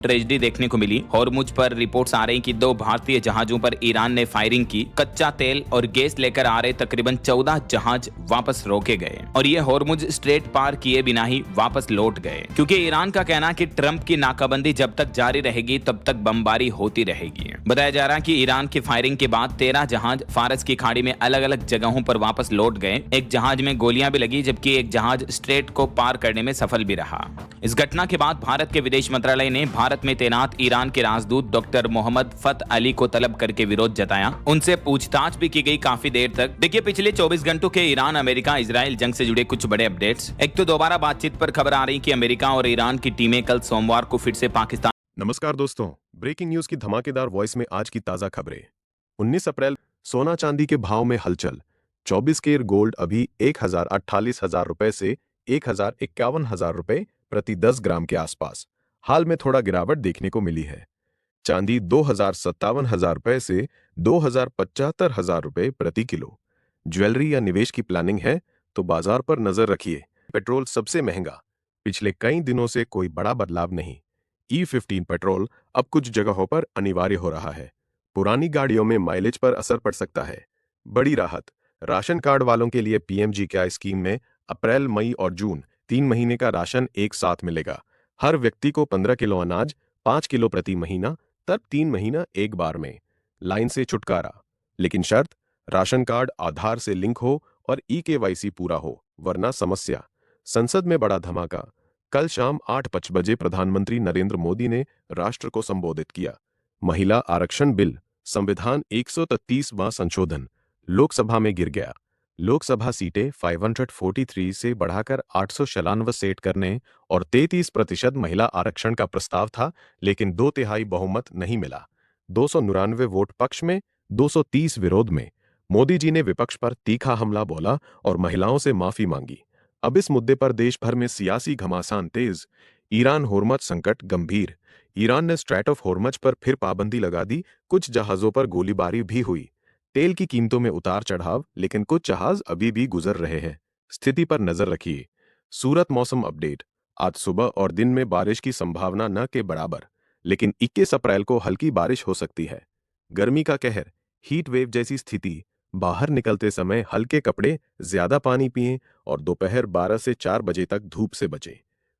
Tragedy देखने को मिली। Hormuz पर रिपोर्ट्स आ रही कि 2 भारतीय जहाजों पर ईरान ने फायरिंग की। कच्चा तेल और गैस लेकर आ रहे तकरीबन 14 जहाज वापस रोके गए और ये हॉर्मुज स्ट्रेट पार किए बिना ही वापस लौट गए, क्योंकि ईरान का कहना कि ट्रंप की नाकाबंदी जब तक जारी रहेगी तब तक बमबारी होती रहेगी। बताया जा रहा है कि ईरान की फायरिंग के बाद 13 जहाज फारस की खाड़ी में अलग अलग जगहों पर वापस लौट गए। एक जहाज में गोलियां भी लगी, जबकि एक जहाज स्ट्रेट को पार करने में सफल भी रहा। इस घटना के बाद भारत के विदेश मंत्रालय ने भारत में तैनात ईरान के राजदूत डॉक्टर मोहम्मद फत अली को तलब करके विरोध जताया। उनसे पूछताछ भी की गई काफी देर तक। देखिए, पिछले 24 घंटों के ईरान अमेरिका इजराइल जंग से जुड़े कुछ बड़े अपडेट्स। एक तो दोबारा बातचीत पर खबर आ रही कि अमेरिका और ईरान की टीमें कल सोमवार को फिर से पाकिस्तान। नमस्कार दोस्तों, ब्रेकिंग न्यूज की धमाकेदार वॉइस में आज की ताजा खबरें। 19 अप्रैल सोना चांदी के भाव में हलचल। 24 कैरेट गोल्ड अभी 1,48,000 रुपए से 1,51,000 रुपए प्रति 10 ग्राम के आसपास। हाल में थोड़ा गिरावट देखने को मिली है। चांदी 2,57,000 रुपए से 2,75,000 रुपए प्रति किलो। ज्वेलरी या निवेश की प्लानिंग है तो बाजार पर नजर रखिए। पेट्रोल सबसे महंगा। पिछले कई दिनों से कोई बड़ा बदलाव नहीं। E15 पेट्रोल अब कुछ जगहों पर अनिवार्य हो रहा है। पुरानी गाड़ियों में माइलेज पर असर पड़ सकता है। बड़ी राहत, राशन कार्ड वालों के लिए PMGKY स्कीम में अप्रैल, मई और जून 3 महीने का राशन एक साथ मिलेगा। हर व्यक्ति को 15 किलो अनाज, 5 किलो प्रति महीना, तब 3 महीना एक बार में। लाइन से छुटकारा, लेकिन शर्त राशन कार्ड आधार से लिंक हो और EKYC पूरा हो, वरना समस्या। संसद में बड़ा धमाका। कल शाम 8:05 बजे प्रधानमंत्री नरेंद्र मोदी ने राष्ट्र को संबोधित किया। महिला आरक्षण बिल, संविधान 133वां संशोधन लोकसभा में गिर गया। लोकसभा सीटें 543 से बढ़ाकर 896 सेट करने और 33% महिला आरक्षण का प्रस्ताव था, लेकिन 2/3 बहुमत नहीं मिला। 299 वोट पक्ष में, 230 विरोध में। मोदी जी ने विपक्ष पर तीखा हमला बोला और महिलाओं से माफी मांगी। अब इस मुद्दे पर देश भर में सियासी घमासान तेज। ईरान होर्मुज संकट गंभीर। ईरान ने स्ट्रैट ऑफ होर्मुज पर फिर पाबंदी लगा दी। कुछ जहाजों पर गोलीबारी भी हुई। तेल की कीमतों में उतार चढ़ाव, लेकिन कुछ जहाज अभी भी गुजर रहे हैं। स्थिति पर नजर रखिए। सूरत मौसम अपडेट। आज सुबह और दिन में बारिश की संभावना न के बराबर, लेकिन 21 अप्रैल को हल्की बारिश हो सकती है। गर्मी का कहर, हीट वेव जैसी स्थिति। बाहर निकलते समय हल्के कपड़े, ज्यादा पानी पिएं और दोपहर 12 से 4 बजे तक धूप से बचें।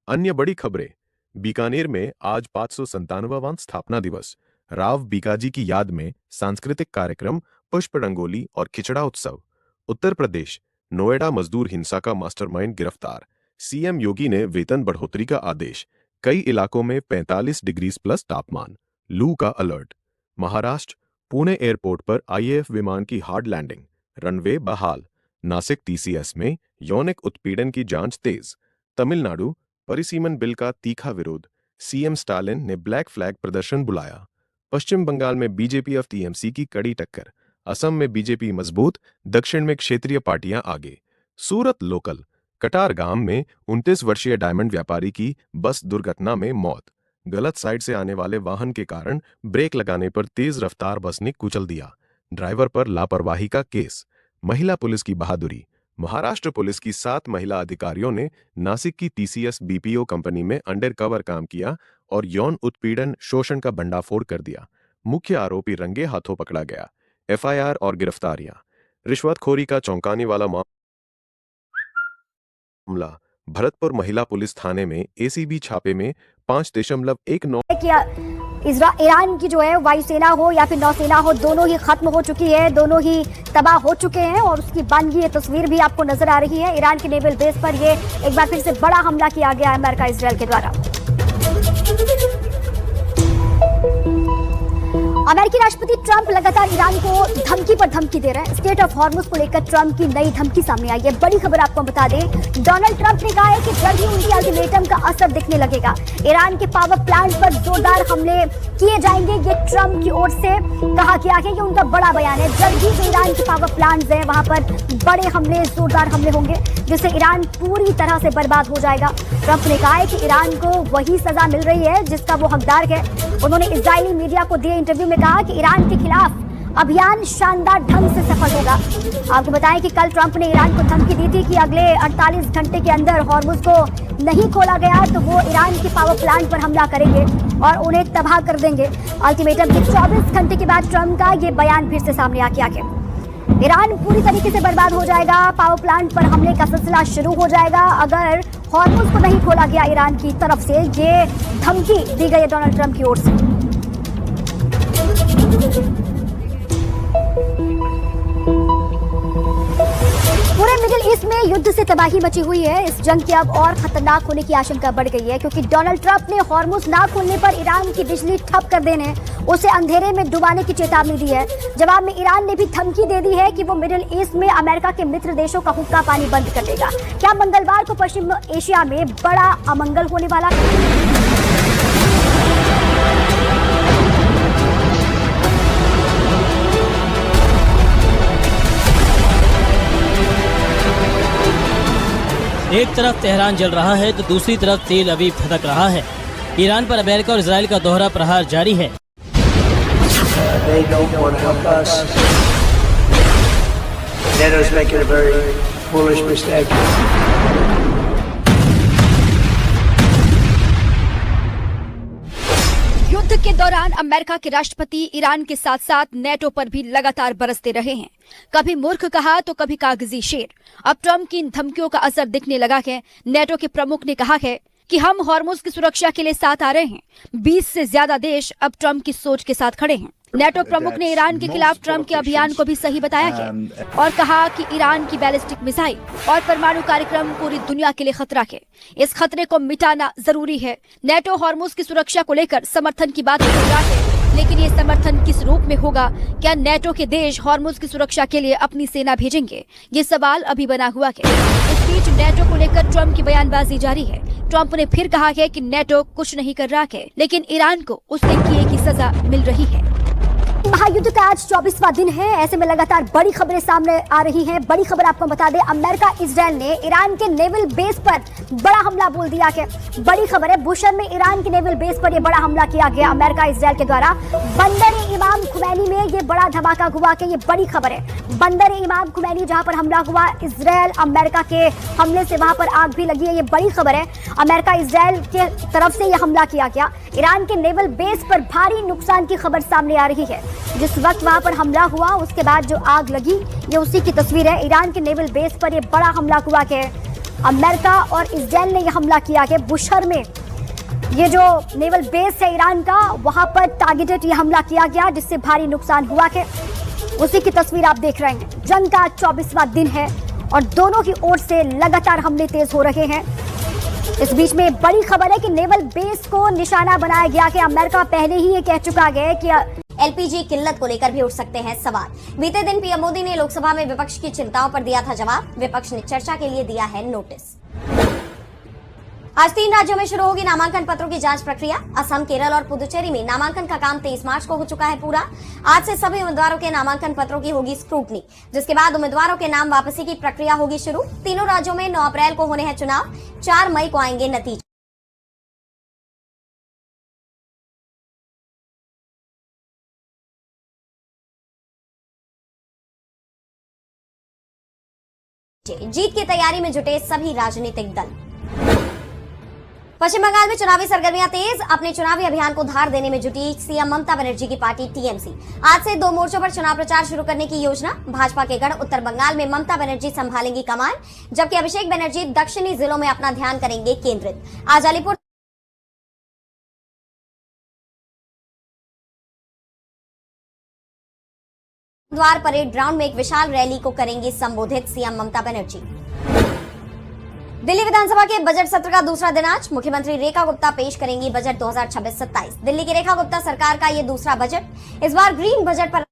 अन्य बड़ी खबरें। बीकानेर में आज 597वां स्थापना दिवस। राव बीकाजी की याद में सांस्कृतिक कार्यक्रम, पुष्प रंगोली और खिचड़ा उत्सव। उत्तर प्रदेश, नोएडा मजदूर हिंसा का मास्टरमाइंड गिरफ्तार। CM योगी ने वेतन बढ़ोतरी का आदेश। कई इलाकों में 45 डिग्री प्लस तापमान। लू का अलर्ट। महाराष्ट्र, पुणे एयरपोर्ट पर IAF विमान की हार्ड लैंडिंग। रनवे बहाल। नासिक TCS में यौनिक उत्पीड़न की जांच तेज। तमिलनाडु, परिसीमन बिल का तीखा विरोध। CM स्टालिन ने ब्लैक फ्लैग प्रदर्शन बुलाया। पश्चिम बंगाल में BJP और TMC की कड़ी टक्कर। असम में BJP मजबूत, दक्षिण में क्षेत्रीय पार्टियां आगे। सूरत लोकल। कटारगाम में 29 वर्षीय डायमंड व्यापारी की बस दुर्घटना में मौत। गलत साइड से आने वाले वाहन के कारण ब्रेक लगाने पर तेज रफ्तार बस ने कुचल दिया। ड्राइवर पर लापरवाही का केस। महिला पुलिस की बहादुरी। महाराष्ट्र पुलिस की 7 महिला अधिकारियों ने नासिक की TCS BPO कंपनी में अंडरकवर काम किया और यौन उत्पीड़न शोषण का भंडाफोड़ कर दिया। मुख्य आरोपी रंगे हाथों पकड़ा गया। FIR और गिरफ्तारियां। रिश्वतखोरी का चौंकाने वाला मामला। भरतपुर महिला पुलिस थाने में ACB छापे में 5.19 ईरान की जो है वायुसेना हो या फिर नौसेना हो, दोनों ही खत्म हो चुकी है, दोनों ही तबाह हो चुके हैं और उसकी बन ये तस्वीर भी आपको नजर आ रही है। ईरान के नेवल बेस पर ये एक बार फिर से बड़ा हमला किया गया है अमेरिका इजराइल के द्वारा। अमेरिकी राष्ट्रपति ट्रंप लगातार ईरान को धमकी पर धमकी दे रहे हैं। स्टेट ऑफ हॉर्मुज को लेकर ट्रंप की नई धमकी सामने आई है। बड़ी खबर आपको बता दें, डोनाल्ड ट्रंप ने कहा है कि जल्द ही उनकी अल्टीमेटम का असर दिखने लगेगा। ईरान के पावर प्लांट पर जोरदार हमले किए जाएंगे, ये ट्रंप की ओर से कहा गया है। ये उनका बड़ा बयान है। जल्द ही जो ईरान के पावर प्लांट हैं वहां पर बड़े हमले, जोरदार हमले होंगे, जिससे ईरान पूरी तरह से बर्बाद हो जाएगा। ट्रंप ने कहा है कि ईरान को वही सजा मिल रही है जिसका वो हकदार है। उन्होंने इजरायली मीडिया को दिए इंटरव्यू में कहा कि ईरान के खिलाफ अभियान शानदार ढंग से सफल होगा। आपको बताएं कि कल ट्रंप ने ईरान को धमकी दी थी कि अगले 48 घंटे के अंदर हॉर्मुज को नहीं खोला गया तो वो ईरान के पावर प्लांट पर हमला करेंगे। और उन्हें तबाह कर देंगे। अल्टीमेटम के 24 घंटे के बाद ट्रंप का ये बयान फिर से सामने आके ईरान पूरी तरीके से बर्बाद हो जाएगा, पावर प्लांट पर हमले का सिलसिला शुरू हो जाएगा अगर हॉर्मुज को नहीं खोला गया ईरान की तरफ से। ये धमकी दी गई है डोनाल्ड ट्रंप की ओर से। पूरे मिडिल ईस्ट में युद्ध से तबाही मची हुई है। इस जंग की अब और खतरनाक होने की आशंका बढ़ गई है क्योंकि डोनाल्ड ट्रंप ने हॉर्मुज ना खोलने पर ईरान की बिजली ठप कर देने, उसे अंधेरे में डुबाने की चेतावनी दी है। जवाब में ईरान ने भी धमकी दे दी है कि वो मिडिल ईस्ट में अमेरिका के मित्र देशों का हुक्का पानी बंद कर देगा। क्या मंगलवार को पश्चिम एशिया में बड़ा अमंगल होने वाला है? एक तरफ तेहरान जल रहा है तो दूसरी तरफ तेल अवीव भड़क रहा है। ईरान पर अमेरिका और इजराइल का दोहरा प्रहार जारी है। They don't want to help us. NATO's making a very foolish mistake. युद्ध के दौरान अमेरिका के राष्ट्रपति ईरान के साथ साथ नेटो पर भी लगातार बरसते रहे हैं। कभी मूर्ख कहा तो कभी कागजी शेर। अब ट्रंप की इन धमकियों का असर दिखने लगा है। नेटो के प्रमुख ने कहा है कि हम हॉर्मुज की सुरक्षा के लिए साथ आ रहे हैं। 20 से ज्यादा देश अब ट्रंप की सोच के साथ खड़े हैं। नेटो प्रमुख ने ईरान के खिलाफ ट्रंप के अभियान को भी सही बताया है और कहा कि ईरान की बैलिस्टिक मिसाइल और परमाणु कार्यक्रम पूरी दुनिया के लिए खतरा है। इस खतरे को मिटाना जरूरी है। नेटो हॉर्मुज की सुरक्षा को लेकर समर्थन की बात कर रहा है, लेकिन ये समर्थन किस रूप में होगा? क्या नेटो के देश हॉर्मुज की सुरक्षा के लिए अपनी सेना भेजेंगे? ये सवाल अभी बना हुआ है। इस बीच नेटो को लेकर ट्रंप की बयानबाजी जारी है। ट्रंप ने फिर कहा है कि नेटो कुछ नहीं कर रहा है, लेकिन ईरान को उसके किए की सजा मिल रही है। महायुद्ध का आज 24वां दिन है। ऐसे में लगातार बड़ी खबरें सामने आ रही हैं। बड़ी खबर आपको बता दें, अमेरिका इजराइल ने ईरान के नेवल बेस पर बड़ा हमला बोल दिया है। बड़ी खबर है, बुशर में ईरान के नेवल बेस पर यह बड़ा हमला किया गया अमेरिका इजराइल के द्वारा। बंदर इमाम खुमैनी में यह बड़ा धमाका हुआ कि ये बड़ी खबर है। बंदर इमाम खुमैनी जहां पर हमला हुआ, इजराइल अमेरिका के हमले से वहां पर आग भी लगी है। ये बड़ी खबर है। अमेरिका इजराइल के तरफ से यह हमला किया गया। ईरान के नेवल बेस पर भारी नुकसान की खबर सामने आ रही है। जिस वक्त वहां पर हमला हुआ उसके बाद जो आग लगी, ये उसी की तस्वीर है। ईरान के नेवल बेस पर यह बड़ा हमला हुआ है। अमेरिका और इजराइल ने यह हमला किया है। बुशर में ये जो नेवल बेस है ईरान का, वहां पर टारगेटेड ये हमला किया गया जिससे भारी नुकसान हुआ है। उसी की तस्वीर आप देख रहे हैं। जंग का 24वां दिन है और दोनों की ओर से लगातार हमले तेज हो रहे हैं। इस बीच में बड़ी खबर है कि नेवल बेस को निशाना बनाया गया कि अमेरिका पहले ही ये कह चुका है कि एलपीजी किल्लत को लेकर भी उठ सकते हैं सवाल। बीते दिन पीएम मोदी ने लोकसभा में विपक्ष की चिंताओं पर दिया था जवाब। विपक्ष ने चर्चा के लिए दिया है नोटिस। आज 3 राज्यों में शुरू होगी नामांकन पत्रों की जांच प्रक्रिया। असम, केरल और पुदुचेरी में नामांकन का काम 23 मार्च को हो चुका है पूरा। आज से सभी उम्मीदवारों के नामांकन पत्रों की होगी स्क्रूटनी, जिसके बाद उम्मीदवारों के नाम वापसी की प्रक्रिया होगी शुरू। तीनों राज्यों में 9 अप्रैल को होने हैं चुनाव। 4 मई को आएंगे नतीजे। जीत की तैयारी में जुटे सभी राजनीतिक दल। पश्चिम बंगाल में चुनावी सरगर्मियां तेज। अपने चुनावी अभियान को धार देने में जुटी सीएम ममता बनर्जी की पार्टी टीएमसी। आज से 2 मोर्चों पर चुनाव प्रचार शुरू करने की योजना। भाजपा के गढ़ उत्तर बंगाल में ममता बनर्जी संभालेंगी कमान, जबकि अभिषेक बनर्जी दक्षिणी जिलों में अपना ध्यान करेंगे केंद्रित। आज अलीपुर द्वार परेड ग्राउंड में एक विशाल रैली को करेंगी संबोधित सीएम ममता बनर्जी। दिल्ली विधानसभा के बजट सत्र का दूसरा दिन आज। मुख्यमंत्री रेखा गुप्ता पेश करेंगी बजट 2026-27। दिल्ली की रेखा गुप्ता सरकार का ये दूसरा बजट। इस बार ग्रीन बजट पर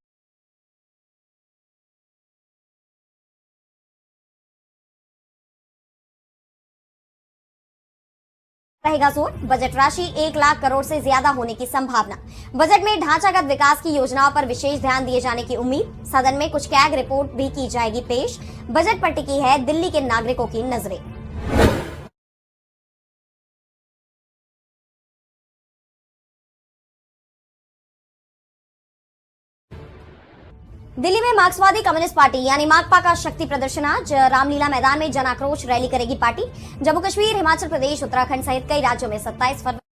रहेगा जोर। बजट राशि 1 लाख करोड़ से ज्यादा होने की संभावना। बजट में ढांचागत विकास की योजनाओं पर विशेष ध्यान दिए जाने की उम्मीद। सदन में कुछ कैग रिपोर्ट भी की जाएगी पेश। बजट पर टिकी है दिल्ली के नागरिकों की नजरें। दिल्ली में मार्क्सवादी कम्युनिस्ट पार्टी यानी माकपा का शक्ति प्रदर्शन आज। रामलीला मैदान में जन आक्रोश रैली करेगी पार्टी। जम्मू कश्मीर, हिमाचल प्रदेश, उत्तराखंड सहित कई राज्यों में 27 फरवरी